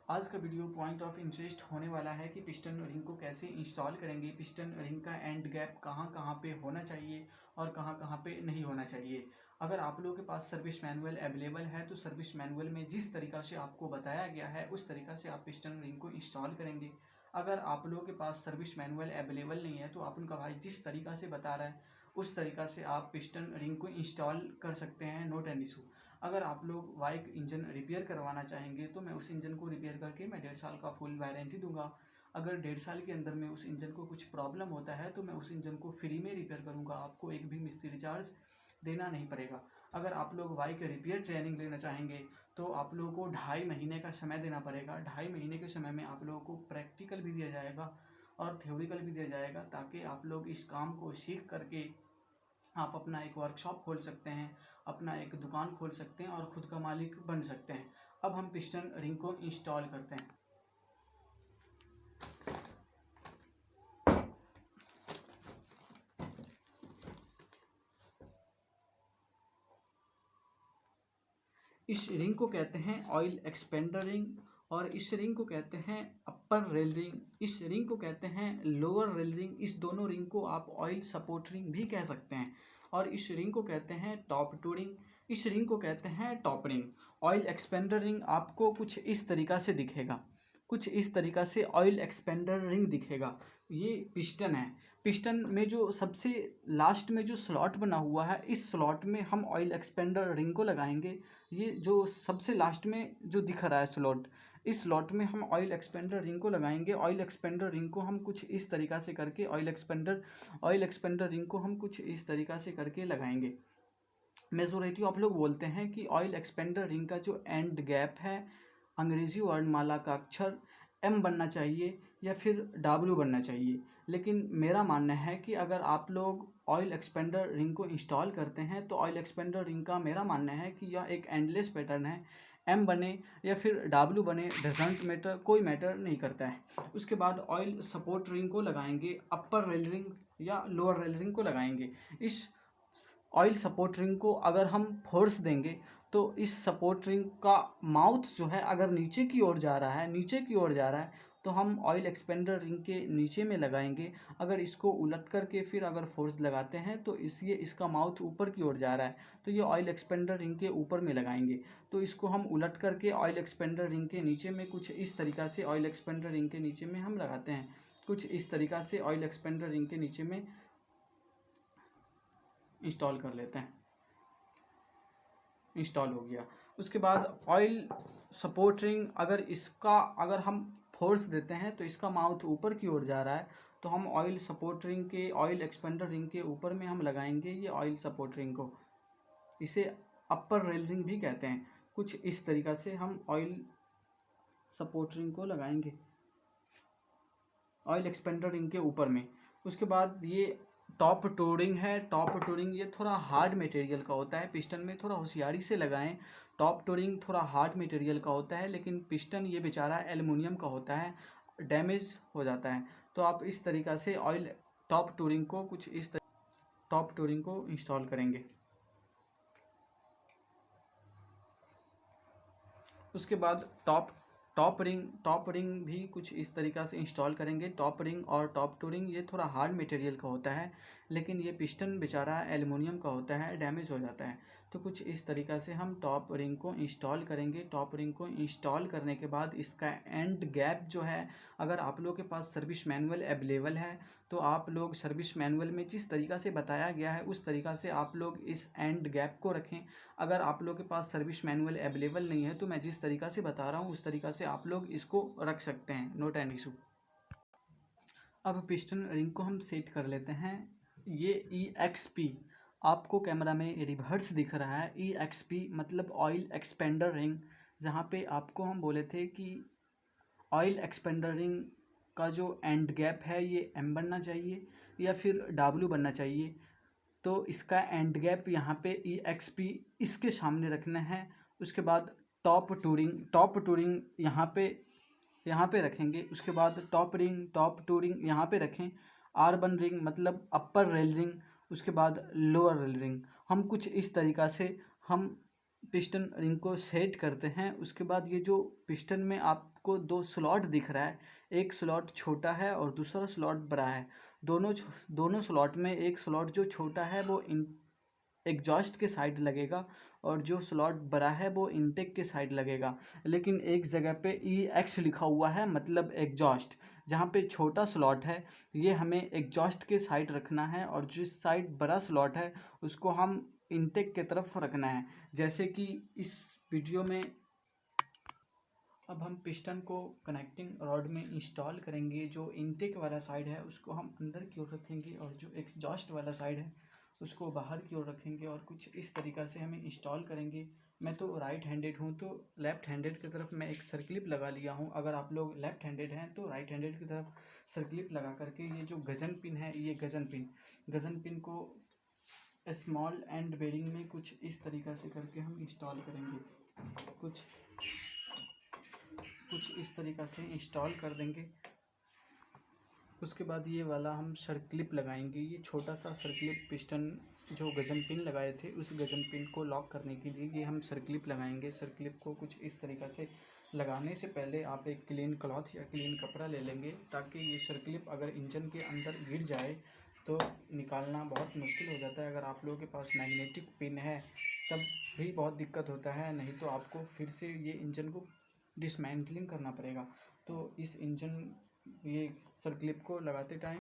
आज का video point of interest होने वाला है कि पिस्टन रिंग को कैसे इंस्टॉल करेंगे, पिस्टन रिंग का एंड गैप कहाँ कहाँ पे होना चाहिए और कहाँ कहाँ पे नहीं होना चाहिए। अगर आप लोगों के पास सर्विस मैनुअल अवेलेबल है तो सर्विस मैनुअल में जिस तरीका से आपको बताया गया है उस तरीका से आप पिस्टन रिंग को इंस्टॉल करेंगे। अगर आप लोगों के पास सर्विस मैनुअल अवेलेबल नहीं है तो आप उनका भाई जिस तरीका से बता रहा है उस तरीका से आप पिस्टन रिंग को इंस्टॉल कर सकते हैं, नोट एंड इशू। अगर आप लोग बाइक इंजन रिपेयर करवाना चाहेंगे तो मैं उस इंजन को रिपेयर करके मैं 1.5 साल का फुल वारंटी दूंगा। अगर 1.5 साल के अंदर में उस इंजन को कुछ प्रॉब्लम होता है तो मैं उस इंजन को फ्री में रिपेयर करूंगा, आपको एक भी मिस्त्री चार्ज देना नहीं पड़ेगा। अगर आप लोग बाइक रिपेयर ट्रेनिंग लेना चाहेंगे तो आप लोगों को 2.5 महीने का समय देना पड़ेगा। 2.5 महीने के समय में आप लोगों को प्रैक्टिकल भी दिया जाएगा और थ्योरिकल भी दिया जाएगा, ताकि आप लोग इस काम को सीख करके आप अपना एक वर्कशॉप खोल सकते हैं, अपना एक दुकान खोल सकते हैं और खुद का मालिक बन सकते हैं। अब हम पिस्टन रिंग को इंस्टॉल करते हैं। इस रिंग को कहते हैं ऑयल एक्सपेंडर रिंग और इस रिंग को कहते हैं अपर रेल रिंग, इस रिंग को कहते हैं लोअर रेल रिंग। इस दोनों रिंग को आप ऑयल सपोर्ट रिंग भी कह सकते हैं और इस रिंग को कहते हैं टॉप टू रिंग, इस रिंग को कहते हैं top ring. Oil expander ring आपको कुछ इस तरीका से दिखेगा, कुछ इस तरीका से ऑयल एक्सपेंडर रिंग दिखेगा। ये पिस्टन है, पिस्टन में जो सबसे लास्ट में जो स्लॉट बना हुआ है इस स्लॉट में हम ऑयल एक्सपेंडर रिंग को लगाएंगे। ये जो सबसे लास्ट में जो दिख रहा है स्लॉट, इस स्लॉट में हम ऑयल एक्सपेंडर रिंग को लगाएंगे। ऑयल एक्सपेंडर रिंग को हम कुछ इस तरीका से करके ऑयल एक्सपेंडर रिंग को हम कुछ इस तरीका से करके लगाएंगे। मेजोरिटी आप लोग बोलते हैं कि ऑयल एक्सपेंडर रिंग का जो एंड गैप है अंग्रेजी वर्णमाला का अक्षर एम बनना चाहिए या फिर डब्ल्यू बनना चाहिए। लेकिन मेरा मानना है कि अगर आप लोग ऑयल एक्सपेंडर रिंग को इंस्टॉल करते हैं तो ऑयल एक्सपेंडर रिंग का मेरा मानना है कि यह एक एंडलेस पैटर्न है, एम बने या फिर डब्ल्यू बने डजेंट मैटर, कोई मैटर नहीं करता है। उसके बाद ऑयल सपोर्ट रिंग को लगाएंगे, अपर रेल रिंग या लोअर रेल रिंग को लगाएंगे। इस ऑयल सपोर्ट रिंग को अगर हम फोर्स देंगे तो इस सपोर्ट रिंग का माउथ जो है अगर नीचे की ओर जा रहा है, नीचे की ओर जा रहा है तो हम ऑयल एक्सपेंडर रिंग के नीचे में लगाएंगे। अगर इसको उलट करके फिर अगर फोर्स लगाते हैं तो इसलिए इसका माउथ ऊपर की ओर जा रहा है तो ये ऑयल एक्सपेंडर रिंग के ऊपर में लगाएंगे। तो इसको हम उलट करके ऑयल एक्सपेंडर रिंग के नीचे में कुछ इस तरीका से ऑयल एक्सपेंडर रिंग के नीचे में हम लगाते हैं। कुछ इस तरीका से ऑयल एक्सपेंडर रिंग के नीचे में इंस्टॉल कर लेते हैं। इंस्टॉल हो गया। उसके बाद ऑयल सपोर्ट रिंग अगर हम फोर्स देते हैं तो इसका माउथ ऊपर की ओर जा रहा है तो हम ऑयल सपोर्ट रिंग के ऑयल एक्सपेंडर रिंग के ऊपर में हम लगाएंगे ये ऑयल सपोर्ट रिंग को। इसे अपर रेल रिंग भी कहते हैं। कुछ इस तरीका से हम ऑयल सपोर्ट रिंग को लगाएंगे ऑयल एक्सपेंडर रिंग के ऊपर में। उसके बाद ये टॉप टूरिंग है। टॉप टूरिंग ये थोड़ा हार्ड मटेरियल का होता है, पिस्टन में थोड़ा होशियारी से लगाएं। टॉप टूरिंग थोड़ा हार्ड मटेरियल का होता है लेकिन पिस्टन ये बेचारा एल्युमिनियम का होता है, डैमेज हो जाता है। तो आप इस तरीका से ऑयल टॉप टूरिंग को टॉप टूरिंग को इंस्टॉल करेंगे। उसके बाद टॉप रिंग भी कुछ इस तरीक़ा से इंस्टॉल करेंगे। टॉप रिंग और टॉप टू रिंग ये थोड़ा हार्ड मटेरियल का होता है लेकिन ये पिस्टन बेचारा एल्युमिनियम का होता है, डैमेज हो जाता है। तो कुछ इस तरीक़ा से हम टॉप रिंग को इंस्टॉल करेंगे। टॉप रिंग को इंस्टॉल करने के बाद इसका एंड गैप जो है, अगर आप लोग के पास सर्विस मैनुअल अवेलेबल है तो आप लोग सर्विस मैनुअल में जिस तरीक़ा से बताया गया है उस तरीक़ा से आप लोग इस एंड गैप को रखें। अगर आप लोग के पास सर्विस मैनुअल अवेलेबल नहीं है तो मैं जिस तरीका से बता रहा हूँ उस तरीका से आप लोग इसको रख सकते हैं, नोट एंड इशू। अब पिस्टन रिंग को हम सेट कर लेते हैं। ये EXP आपको कैमरा में रिवर्स दिख रहा है। EXP मतलब ऑयल एक्सपेंडर रिंग, जहाँ पे आपको हम बोले थे कि ऑयल एक्सपेंडर रिंग का जो एंड गैप है ये M बनना चाहिए या फिर W बनना चाहिए। तो इसका एंड गैप यहाँ पे EXP इसके सामने रखना है। उसके बाद टॉप टूरिंग यहाँ पे रखेंगे। उसके बाद टॉप टूरिंग यहाँ पे रखें। R1 रिंग मतलब अपर रेल रिंग, उसके बाद लोअर रेल रिंग। हम कुछ इस तरीक़ा से हम पिस्टन रिंग को सेट करते हैं, उसके बाद ये जो पिस्टन में आपको दो स्लॉट दिख रहा है, एक स्लॉट छोटा है और दूसरा स्लॉट बड़ा है। दोनों स्लॉट में एक स्लॉट जो छोटा है वो एग्जॉस्ट के साइड लगेगा और जो स्लॉट बड़ा है वो इनटेक के साइड लगेगा। लेकिन एक जगह पे EX लिखा हुआ है, मतलब एग्जॉस्ट। जहाँ पे छोटा स्लॉट है ये हमें एग्जॉस्ट के साइड रखना है और जिस साइड बड़ा स्लॉट है उसको हम इनटेक के तरफ रखना है। जैसे कि इस वीडियो में अब हम पिस्टन को कनेक्टिंग रॉड में इंस्टॉल करेंगे। जो इनटेक वाला साइड है उसको हम अंदर की ओर रखेंगे और जो एग्जॉस्ट वाला साइड है उसको बाहर की ओर रखेंगे और कुछ इस तरीक़ा से हमें इंस्टॉल करेंगे। मैं तो राइट हैंडेड हूँ तो लेफ़्ट हैंडेड की तरफ मैं एक सर्क्लिप लगा लिया हूँ। अगर आप लोग लेफ़्ट हैंडेड हैं तो राइट हैंडेड की तरफ सर्क्लिप लगा करके ये जो गजन पिन है, ये गजन पिन को स्मॉल एंड बेरिंग में कुछ इस तरीक़ा से करके हम इंस्टॉल करेंगे। कुछ इस तरीक़ा से इंस्टॉल कर देंगे। उसके बाद ये वाला हम सर्क्लिप लगाएंगे। ये छोटा सा सर्क्लिप पिस्टन जो गजन पिन लगाए थे उस गजन पिन को लॉक करने के लिए ये हम सर्क्लिप लगाएंगे। सर्क्लिप को कुछ इस तरीक़ा से लगाने से पहले आप एक क्लीन क्लॉथ या क्लीन कपड़ा ले लेंगे, ताकि ये सर्क्लिप अगर इंजन के अंदर गिर जाए तो निकालना बहुत मुश्किल हो जाता है। अगर आप लोगों के पास मैग्नेटिक पिन है तब भी बहुत दिक्कत होता है, नहीं तो आपको फिर से ये इंजन को डिसमेंटलिंग करना पड़ेगा। तो इस इंजन ये सर्क्लिप को लगाते टाइम